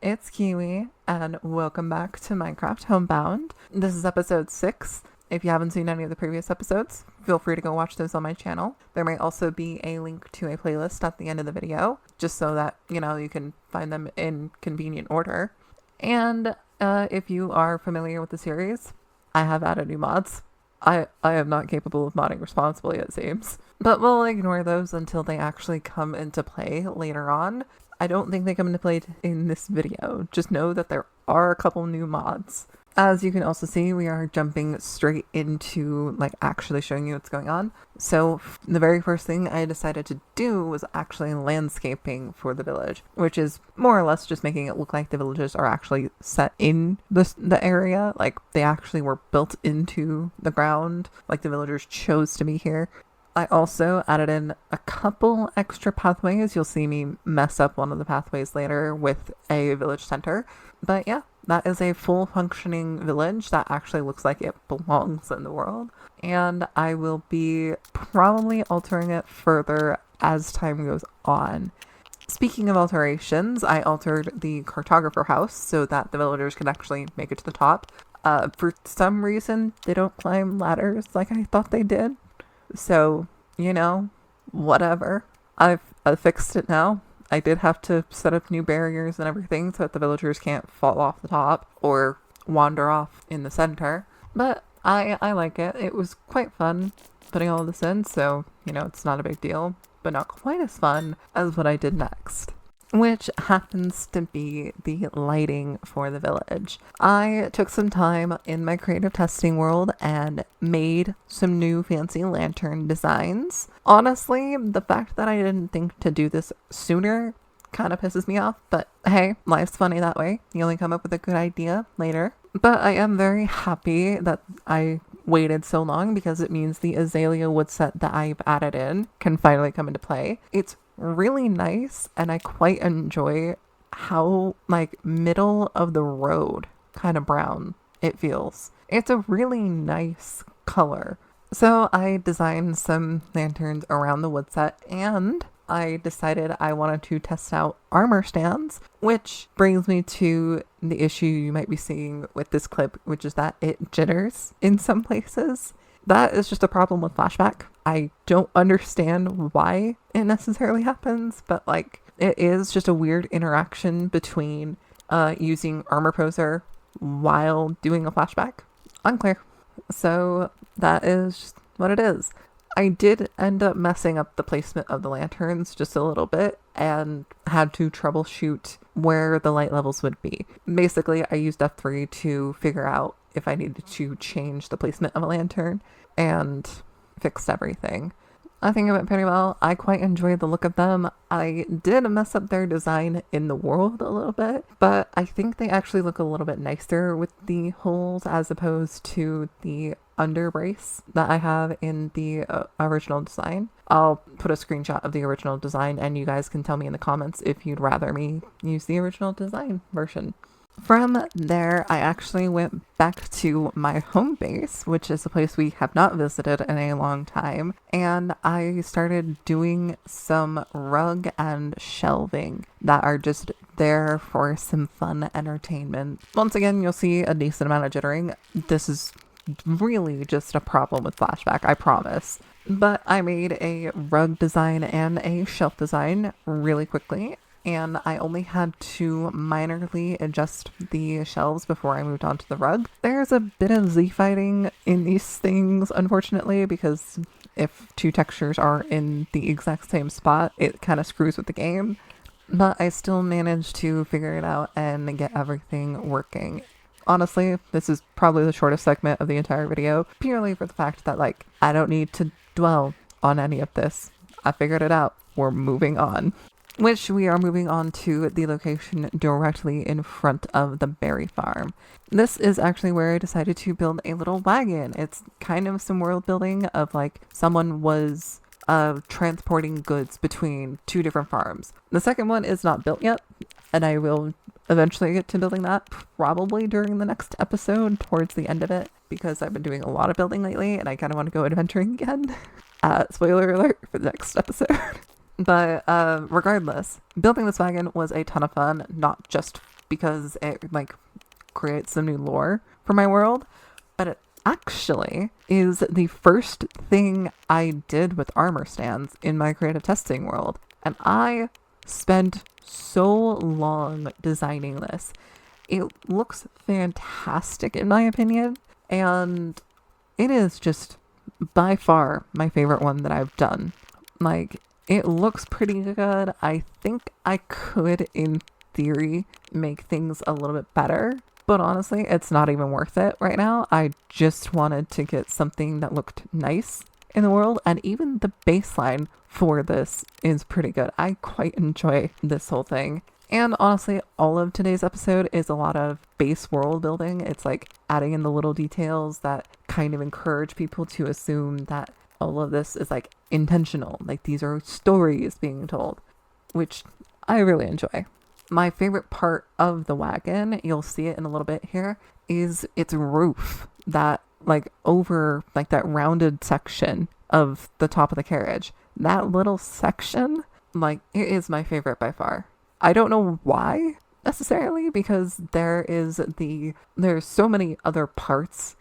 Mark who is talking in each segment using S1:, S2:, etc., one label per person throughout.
S1: it's Kiwi, and welcome back to Minecraft Homebound. This is episode 6. If you haven't seen any of the previous episodes, feel free to go watch those on my channel. There may also be a link to a playlist at the end of the video, just so that, you can find them in convenient order. And if you are familiar with the series, I have added new mods. I am not capable of modding responsibly, it seems. But we'll ignore those until they actually come into play later on. I don't think they come into play in this video. Just know that there are a couple new mods. As you can also see, we are jumping straight into actually showing you what's going on. So the very first thing I decided to do was actually landscaping for the village, which is more or less just making it look like the villages are actually set in the area. Like they actually were built into the ground, like the villagers chose to be here. I also added in a couple extra pathways. You'll see me mess up one of the pathways later with a village center. But yeah, that is a full functioning village that actually looks like it belongs in the world. And I will be probably altering it further as time goes on. Speaking of alterations, I altered the cartographer house so that the villagers can actually make it to the top. For some reason, they don't climb ladders like I thought they did. So, whatever. I've fixed it now. I did have to set up new barriers and everything so that the villagers can't fall off the top or wander off in the center. But I like it. It was quite fun putting all of this in, so, it's not a big deal. But not quite as fun as what I did next, which happens to be the lighting for the village. I took some time in my creative testing world and made some new fancy lantern designs. Honestly, the fact that I didn't think to do this sooner kind of pisses me off, but hey, life's funny that way. You only come up with a good idea later. But I am very happy that I waited so long because it means the azalea wood set that I've added in can finally come into play. It's really nice, and I quite enjoy how middle of the road kind of brown it feels. It's a really nice color. So I designed some lanterns around the wood set, and I decided I wanted to test out armor stands, which brings me to the issue you might be seeing with this clip, which is that it jitters in some places. That is just a problem with flashback. I don't understand why it necessarily happens, but it is just a weird interaction between using armor poser while doing a flashback. Unclear. So that is just what it is. I did end up messing up the placement of the lanterns just a little bit and had to troubleshoot where the light levels would be. Basically, I used F3 to figure out if I needed to change the placement of a lantern and fixed everything. I think it went pretty well. I quite enjoyed the look of them. I did mess up their design in the world a little bit, but I think they actually look a little bit nicer with the holes as opposed to the underbrace that I have in the original design. I'll put a screenshot of the original design and you guys can tell me in the comments if you'd rather me use the original design version. From there, I actually went back to my home base, which is a place we have not visited in a long time, and I started doing some rug and shelving that are just there for some fun entertainment. Once again, you'll see a decent amount of jittering. This is really just a problem with flashback, I promise. But I made a rug design and a shelf design really quickly, and I only had to minorly adjust the shelves before I moved on to the rug. There's a bit of Z-fighting in these things, unfortunately, because if two textures are in the exact same spot, it kind of screws with the game. But I still managed to figure it out and get everything working. Honestly, this is probably the shortest segment of the entire video, purely for the fact that, I don't need to dwell on any of this. I figured it out. We're moving on. Which we are moving on to the location directly in front of the berry farm. This is actually where I decided to build a little wagon. It's kind of some world building of someone was transporting goods between two different farms. The second one is not built yet, and I will eventually get to building that probably during the next episode towards the end of it because I've been doing a lot of building lately and I kind of want to go adventuring again. Spoiler alert for the next episode. But regardless, building this wagon was a ton of fun, not just because it like creates some new lore for my world, but it actually is the first thing I did with armor stands in my creative testing world. And I spent so long designing this. It looks fantastic in my opinion, and it is just by far my favorite one that I've done. Like, it looks pretty good. I think I could, in theory, make things a little bit better, but honestly, it's not even worth it right now. I just wanted to get something that looked nice in the world, and even the baseline for this is pretty good. I quite enjoy this whole thing. And honestly, all of today's episode is a lot of base world building. It's like adding in the little details that kind of encourage people to assume that all of this is like intentional. Like, these are stories being told, which I really enjoy. My favorite part of the wagon, you'll see it in a little bit here, is its roof. That like over like that rounded section of the top of the carriage. That little section, like, it is my favorite by far. I don't know why necessarily, because there's so many other parts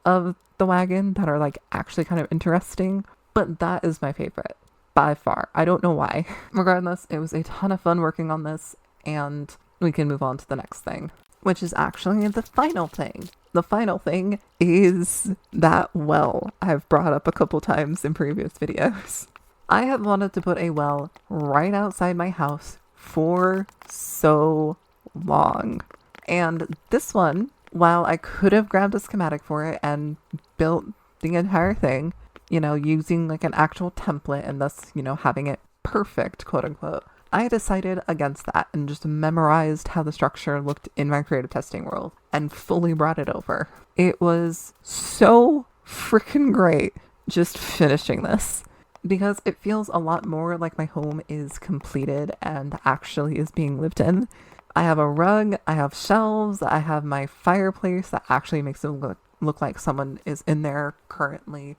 S1: of the wagon that are like actually kind of interesting, but that is my favorite by far. I don't know why. Regardless, it was a ton of fun working on this, and we can move on to the next thing, which is actually the final thing. The final thing is that well I've brought up a couple times in previous videos. I have wanted to put a well right outside my house for so long. And this one, while I could have grabbed a schematic for it and built the entire thing, you know, using like an actual template and thus, you know, having it perfect, quote unquote, I decided against that and just memorized how the structure looked in my creative testing world and fully brought it over. It was so freaking great just finishing this, because it feels a lot more like my home is completed and actually is being lived in. I have a rug, I have shelves, I have my fireplace that actually makes it look like someone is in there currently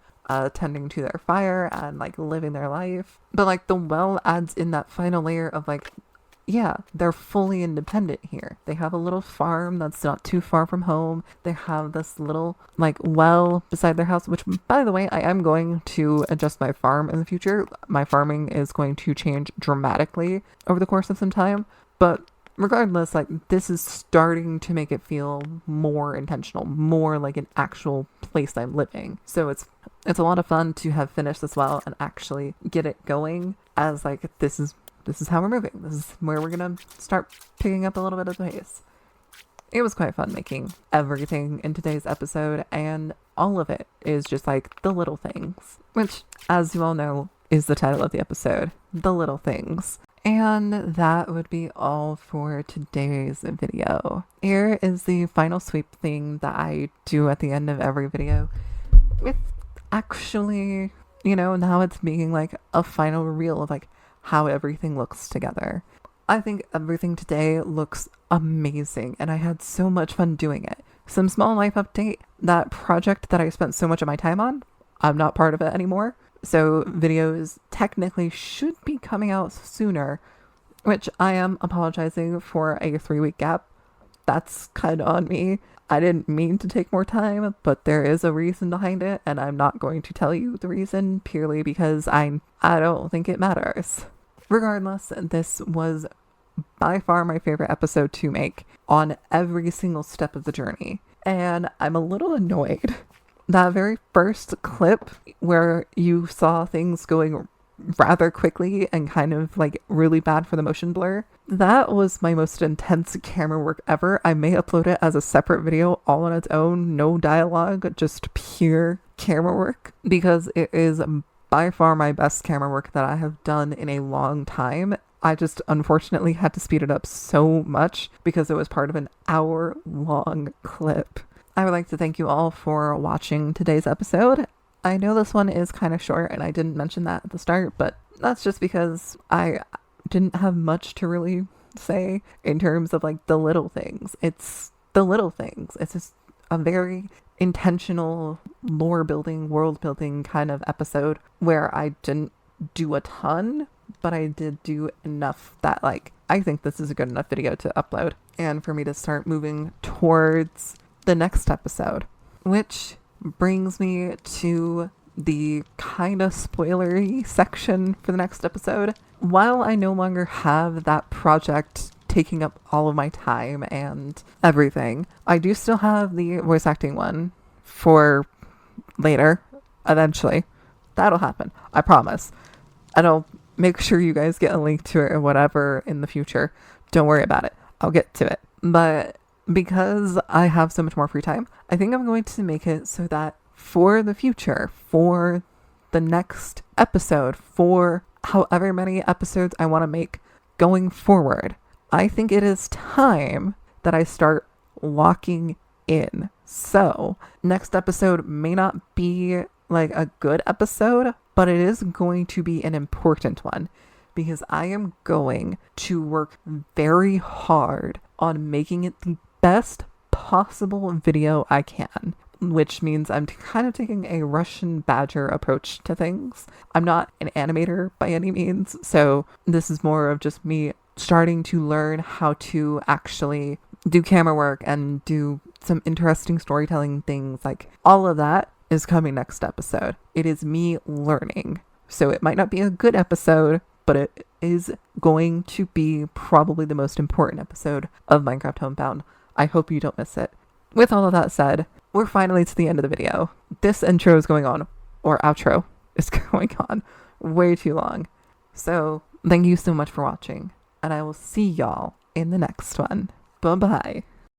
S1: tending to their fire and like living their life. But like the well adds in that final layer of like, yeah, they're fully independent here. They have a little farm that's not too far from home. They have this little like well beside their house, which, by the way, I am going to adjust my farm in the future. My farming is going to change dramatically over the course of some time, but regardless, like, this is starting to make it feel more intentional, more like an actual place I'm living. So it's a lot of fun to have finished this well and actually get it going as like, this is how we're moving. This is where we're gonna start picking up a little bit of the pace. It was quite fun making everything in today's episode, and all of it is just like the little things, which, as you all know, is the title of the episode, The Little Things. And that would be all for today's video. Here is the final sweep thing that I do at the end of every video, with actually, you know, now it's being like a final reveal of like how everything looks together. I think everything today looks amazing, and I had so much fun doing it. Some small life update, that project that I spent so much of my time on, I'm not part of it anymore. So videos technically should be coming out sooner, which I am apologizing for a 3-week gap. That's kind of on me. I didn't mean to take more time, but there is a reason behind it, and I'm not going to tell you the reason purely because I don't think it matters. Regardless, this was by far my favorite episode to make on every single step of the journey, and I'm a little annoyed. That very first clip where you saw things going rather quickly and kind of like really bad for the motion blur, that was my most intense camera work ever. I may upload it as a separate video all on its own, no dialogue, just pure camera work, because it is by far my best camera work that I have done in a long time. I just unfortunately had to speed it up so much because it was part of an hour-long clip. I would like to thank you all for watching today's episode. I know this one is kind of short, and I didn't mention that at the start, but that's just because I didn't have much to really say in terms of like the little things. It's the little things. It's just a very intentional lore building, world building kind of episode where I didn't do a ton, but I did do enough that like I think this is a good enough video to upload. and for me to start moving towards the next episode, which brings me to the kind of spoilery section for the next episode. While I no longer have that project taking up all of my time and everything, I do still have the voice acting one for later, eventually. That'll happen, I promise. And I'll make sure you guys get a link to it or whatever in the future. Don't worry about it. I'll get to it. But because I have so much more free time, I think I'm going to make it so that for the future, for the next episode, for however many episodes I want to make going forward, I think it is time that I start locking in. So, next episode may not be like a good episode, but it is going to be an important one because I am going to work very hard on making it the best possible video I can, which means I'm kind of taking a Russian badger approach to things. I'm not an animator by any means, so this is more of just me starting to learn how to actually do camera work and do some interesting storytelling things. Like, all of that is coming next episode. It is me learning. So it might not be a good episode, but it is going to be probably the most important episode of Minecraft Homebound. I hope you don't miss it. With all of that said, we're finally to the end of the video. This intro is going on, or outro is going on way too long. So thank you so much for watching, and I will see y'all in the next one. Bye-bye.